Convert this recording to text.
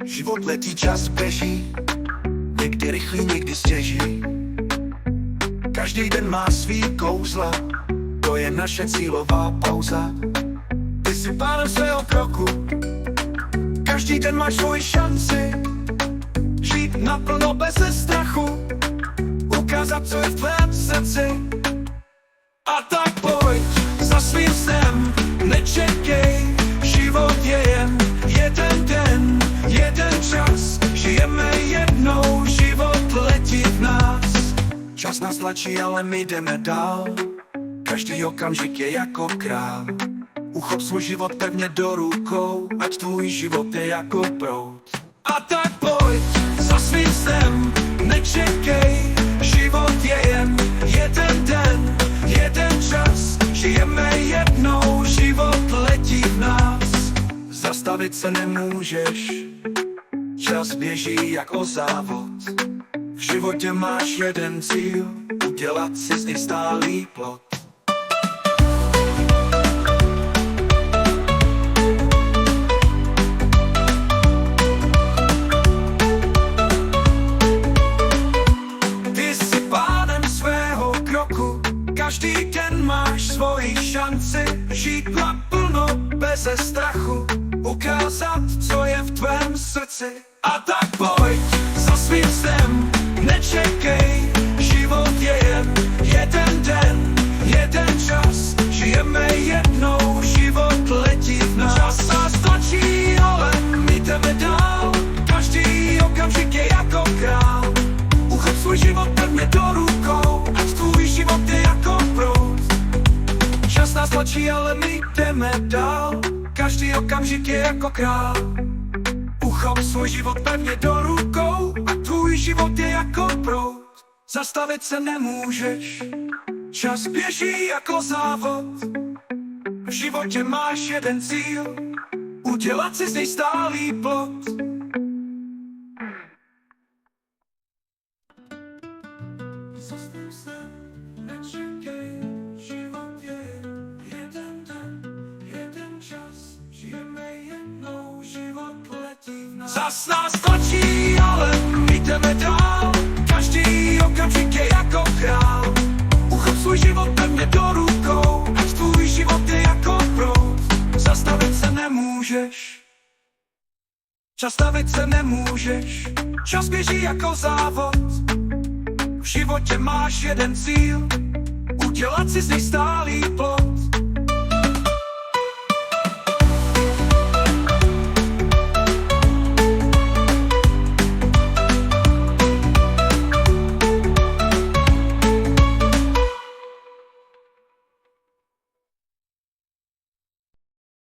Život letí, čas běží, někdy rychlý, někdy stěží. Každý den má svý kouzla, to je naše cílová pauza. Ty jsi pánem svého kroku, každý den máš svoji šanci. Žít naplno bez strachu, ukázat, co je v tvém srdci. A tak pojď za svým snem, nečekej, život je jen jeden den, jeden čas. Žijeme jednou, život letí v nás. Čas nás tlačí, ale my jdeme dál. Každý okamžik je jako král. Uchop svůj život pevně do rukou, ať tvůj život je jako proud. A tak pojď za svým snem, nečekej, život je jen jeden den, jeden čas. Žijeme jednou, život letí v nás. Zastavit se nemůžeš, čas běží jako závod. V životě máš jeden cíl, udělat si z něj stálý plod. Ty jsi pánem svého kroku, každý den máš svoji šanci. Žít naplno beze strachu, ukázat, co je v tvém srdci. A tak pojď za svým snem, nečekej, život je jen jeden den, jeden čas. Žijeme jednou, život letí v nás. Čas nás tlačí, ale my jdeme dál. Každý okamžik je jako král. Uchop svůj život pevně do rukou, ať tvůj život je jako proud. Čas nás tlačí, ale my jdeme dál. Každý okamžik je jako král. Uchop svůj život pevně do rukou a tvůj život je jako proud. Zastavit se nemůžeš, čas běží jako závod. V životě máš jeden cíl, udělat si z něj stálý plod. Zastav se, nečekej, život je jeden den, jeden čas. Žijeme jednou, život letí v nás. Zas nás tlačí, ale my jdeme dál. Každý okamžik je jako král. Uchop svůj život pevně do rukou, ať tvůj život je jako proud. Zastavit se nemůžeš, zastavit se nemůžeš. Čas běží jako závod. V životě máš jeden cíl, udělat si z něj stálý plod.